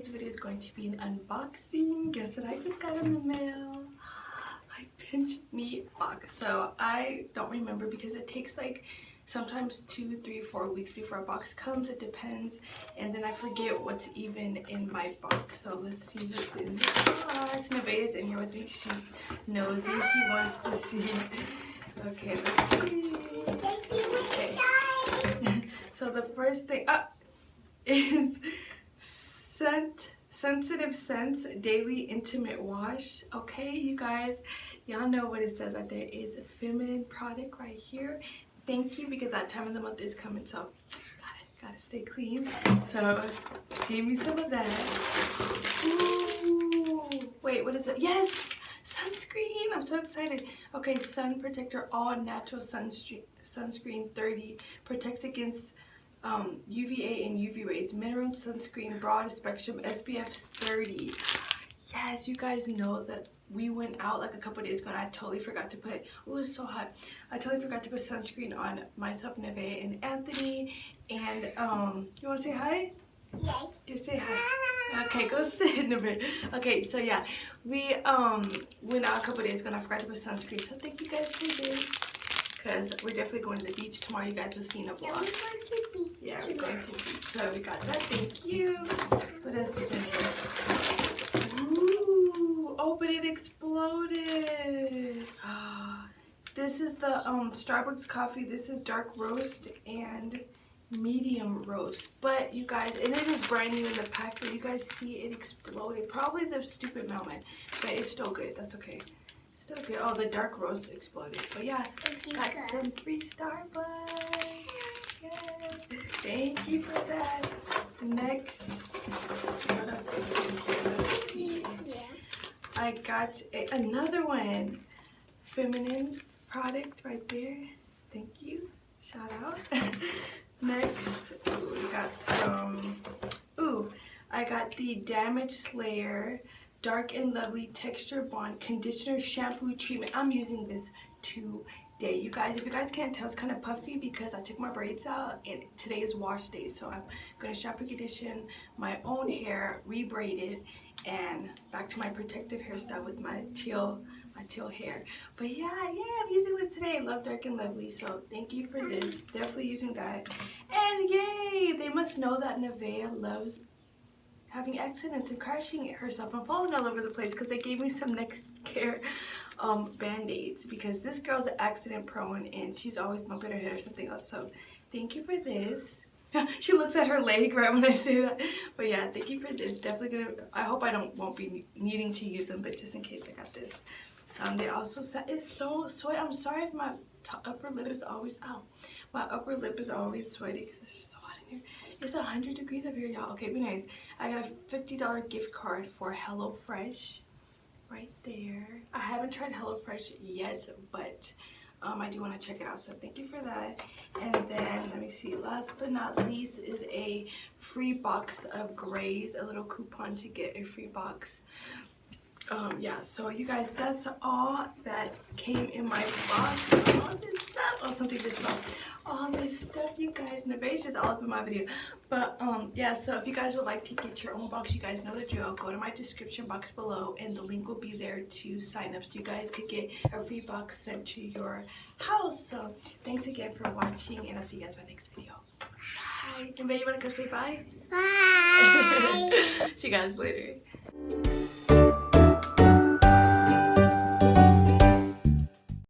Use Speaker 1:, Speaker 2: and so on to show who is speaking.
Speaker 1: today's video is going to be an unboxing. Guess what I just got in the mail? My PinchMe box. So I don't remember because it takes like sometimes 2, 3, 4 weeks before a box comes. It depends, and then I forget what's even in my box. So let's see what's in the box. Nevaeh's in here with me because she's nosy. She wants to see. Okay, let's see. Okay. So the first thing is Sensitive Scents Daily Intimate Wash. Okay, you guys, y'all know what it says right there. It's a feminine product right here. Thank you, because that time of the month is coming, so gotta stay clean. So give me some of that. Ooh, wait, what is it? Yes, sunscreen. I'm so excited. Okay, Sun Protector All Natural Sunscreen 30 protects against UVA and UV rays. Mineral sunscreen, broad spectrum, SPF 30. Yes, you guys know that we went out like a couple days ago and I totally forgot to put, oh, it's so hot. I totally forgot to put sunscreen on myself, Nevaeh, and Anthony. And you want to say hi?
Speaker 2: Yes.
Speaker 1: Just say hi. Okay, go sit, Nevaeh. Okay, so yeah, we went out a couple days ago and I forgot to put sunscreen. So thank you guys for this, because we're definitely going to the beach tomorrow. You guys will see in a vlog. Yeah, we're going to the beach. So we got that. Thank you. What else is in here? Ooh, oh, but it exploded. This is the Starbucks coffee. This is dark roast and medium roast. But you guys, and it is brand new in the pack, but you guys see it exploded. Probably the stupid mailman, but it's still good. That's okay. Still good. Oh, the dark roast exploded. But yeah, got some free Starbucks. Yes. Thank you for that. Next, what else is in here? Let's see. I got another one. Feminine product right there. Thank you. Shout out. Next, ooh, we got some. Ooh, I got the Damage Slayer Dark and Lovely Texture Bond Conditioner Shampoo Treatment. I'm using this today. You guys, if you guys can't tell, it's kind of puffy because I took my braids out and today is wash day. So I'm going to shampoo condition my own hair, rebraid it, and back to my protective hairstyle with my teal hair. But yeah, I'm using this today. Love Dark and Lovely. So thank you for this. Definitely using that. And yay! They must know that Nevaeh loves having accidents and crashing herself and falling all over the place, because they gave me some next care band-aids, because this girl's accident prone and she's always bumping her head or something else. So thank you for this. She looks at her leg right when I say that. But yeah, thank you for this. Definitely gonna, I hope I won't be needing to use them, but just in case, I got this. They also said it's so sweaty. I'm sorry if my upper lip is always my upper lip is always sweaty because it's just so hot in here. It's 100 degrees up here, y'all. Okay, be nice. I got a $50 gift card for HelloFresh right there. I haven't tried HelloFresh yet, but I do want to check it out. So thank you for that. And then let me see. Last but not least is a free box of Grays. A little coupon to get a free box. Yeah, so you guys, that's all that came in my box. All this stuff. Oh, something just fell. All this stuff, you guys. Nevaeh's just all up in my video. But yeah, so if you guys would like to get your own box, you guys know the drill. Go to my description box below and the link will be there to sign up, so you guys could get a free box sent to your house. So thanks again for watching, and I'll see you guys in my next video. Bye. Nevaeh, you want to go say bye?
Speaker 2: Bye.
Speaker 1: See you guys later.